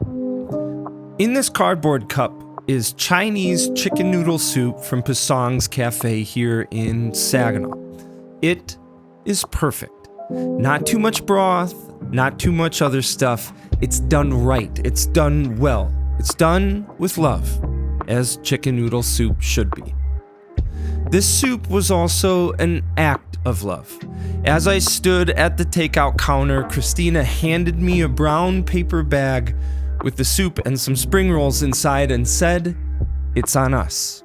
In this cardboard cup is Chinese chicken noodle soup from Pasong's Cafe here in Saginaw. It is perfect. Not too much broth, not too much other stuff. It's done right. It's done well. It's done with love, as chicken noodle soup should be. This soup was also an act of love. As I stood at the takeout counter, Christina handed me a brown paper bag with the soup and some spring rolls inside and said, "It's on us."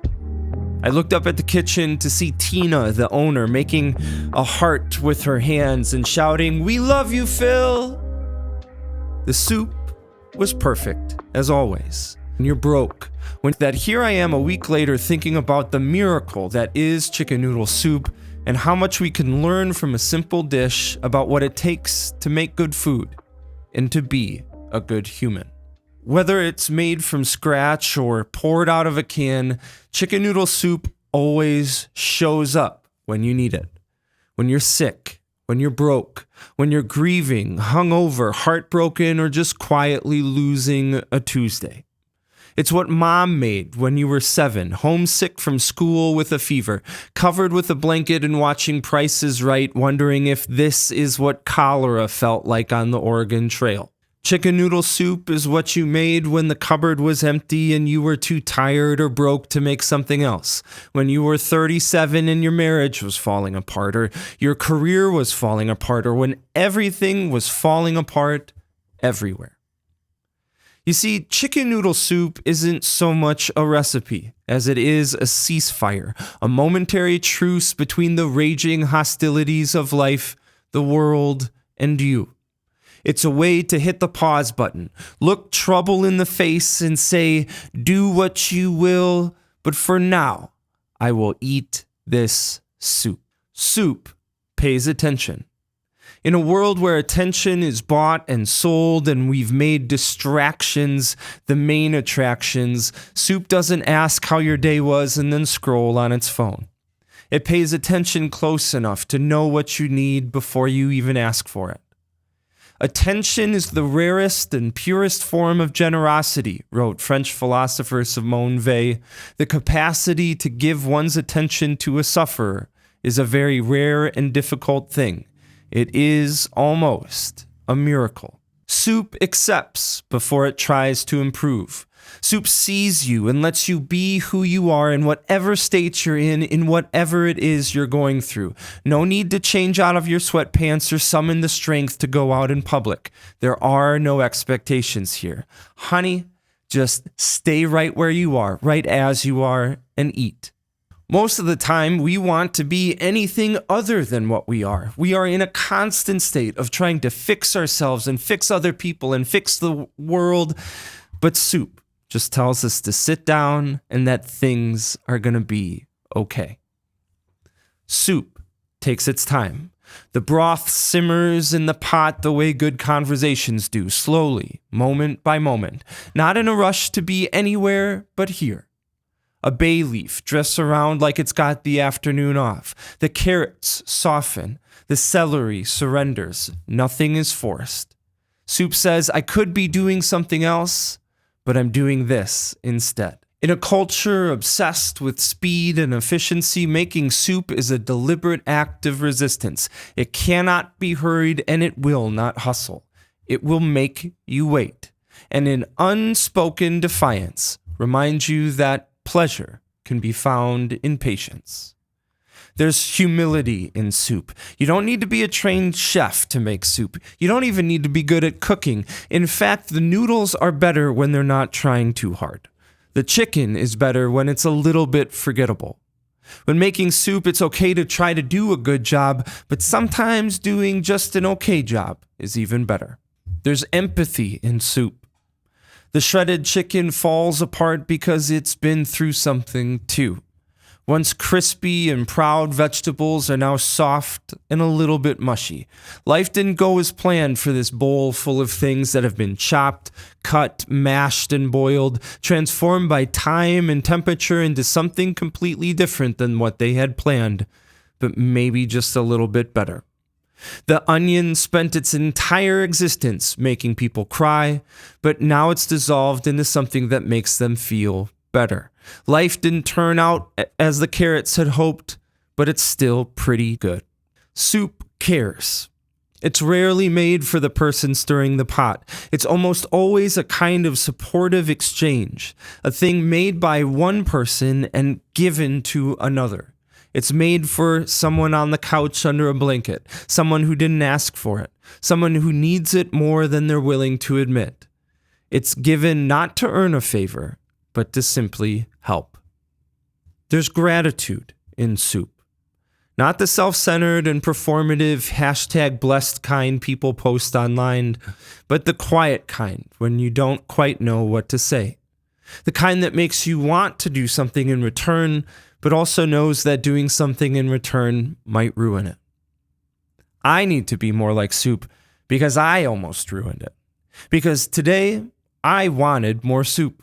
I looked up at the kitchen to see Tina, the owner, making a heart with her hands and shouting, "We love you, Phil!" The soup was perfect, as always. And you're broke. When that here I am a week later thinking about the miracle that is chicken noodle soup and how much we can learn from a simple dish about what it takes to make good food and to be a good human. Whether it's made from scratch or poured out of a can, chicken noodle soup always shows up when you need it. When you're sick, when you're broke, when you're grieving, hungover, heartbroken, or just quietly losing a Tuesday. It's what Mom made when you were 7, homesick from school with a fever, covered with a blanket and watching Price is Right, wondering if this is what cholera felt like on the Oregon Trail. Chicken noodle soup is what you made when the cupboard was empty and you were too tired or broke to make something else. When you were 37 and your marriage was falling apart, or your career was falling apart, or when everything was falling apart everywhere. You see, chicken noodle soup isn't so much a recipe as it is a ceasefire, a momentary truce between the raging hostilities of life, the world, and you. It's a way to hit the pause button, look trouble in the face and say, "Do what you will, but for now, I will eat this soup." Soup pays attention. In a world where attention is bought and sold and we've made distractions the main attractions, soup doesn't ask how your day was and then scroll on its phone. It pays attention close enough to know what you need before you even ask for it. Attention is the rarest and purest form of generosity, wrote French philosopher Simone Weil. The capacity to give one's attention to a sufferer is a very rare and difficult thing. It is almost a miracle. Soup accepts before it tries to improve. Soup sees you and lets you be who you are in whatever state you're in whatever it is you're going through. No need to change out of your sweatpants or summon the strength to go out in public. There are no expectations here. Honey, just stay right where you are, right as you are, and eat. Most of the time, we want to be anything other than what we are. We are in a constant state of trying to fix ourselves and fix other people and fix the world. But soup just tells us to sit down and that things are going to be okay. Soup takes its time. The broth simmers in the pot the way good conversations do, slowly, moment by moment, not in a rush to be anywhere but here. A bay leaf drifts around like it's got the afternoon off. The carrots soften. The celery surrenders. Nothing is forced. Soup says, I could be doing something else, but I'm doing this instead. In a culture obsessed with speed and efficiency, making soup is a deliberate act of resistance. It cannot be hurried and it will not hustle. It will make you wait. And in unspoken defiance, remind you that pleasure can be found in patience. There's humility in soup. You don't need to be a trained chef to make soup. You don't even need to be good at cooking. In fact, the noodles are better when they're not trying too hard. The chicken is better when it's a little bit forgettable. When making soup, it's okay to try to do a good job, but sometimes doing just an okay job is even better. There's empathy in soup. The shredded chicken falls apart because it's been through something too. Once crispy and proud vegetables are now soft and a little bit mushy. Life didn't go as planned for this bowl full of things that have been chopped, cut, mashed, and boiled, transformed by time and temperature into something completely different than what they had planned, but maybe just a little bit better. The onion spent its entire existence making people cry, but now it's dissolved into something that makes them feel better. Life didn't turn out as the carrots had hoped, but it's still pretty good. Soup cares. It's rarely made for the person stirring the pot. It's almost always a kind of supportive exchange, a thing made by one person and given to another. It's made for someone on the couch under a blanket, someone who didn't ask for it, someone who needs it more than they're willing to admit. It's given not to earn a favor, but to simply help. There's gratitude in soup. Not the self-centered and performative #blessed kind people post online, but the quiet kind when you don't quite know what to say. The kind that makes you want to do something in return, but also knows that doing something in return might ruin it. I need to be more like soup because I almost ruined it. Because today, I wanted more soup.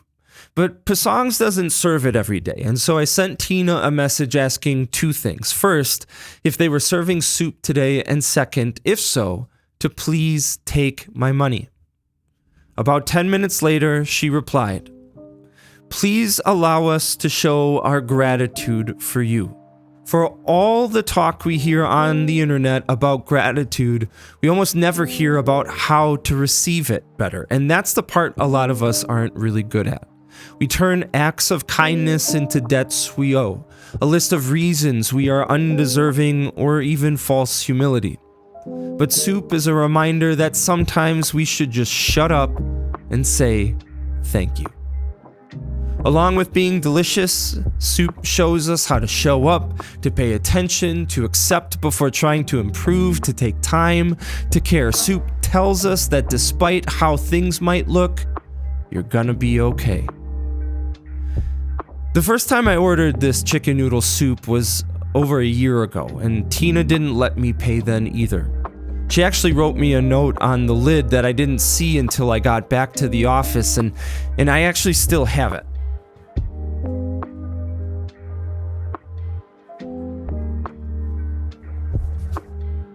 But Pasong's doesn't serve it every day, and so I sent Tina a message asking two things. First, if they were serving soup today, and second, if so, to please take my money. About 10 minutes later, she replied, "Please allow us to show our gratitude for you. For all the talk we hear on the internet about gratitude, we almost never hear about how to receive it better, and that's the part a lot of us aren't really good at. We turn acts of kindness into debts we owe, a list of reasons we are undeserving or even false humility. But soup is a reminder that sometimes we should just shut up and say thank you." Along with being delicious, soup shows us how to show up, to pay attention, to accept before trying to improve, to take time, to care. Soup tells us that despite how things might look, you're gonna be okay. The first time I ordered this chicken noodle soup was over a year ago, and Tina didn't let me pay then either. She actually wrote me a note on the lid that I didn't see until I got back to the office, and I actually still have it.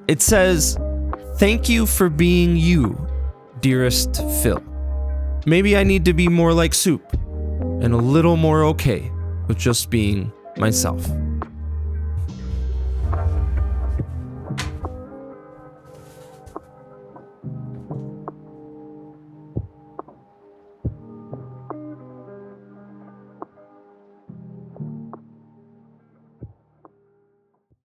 It says, "Thank you for being you, dearest Phil. Maybe I need to be more like soup, and a little more okay with just being myself."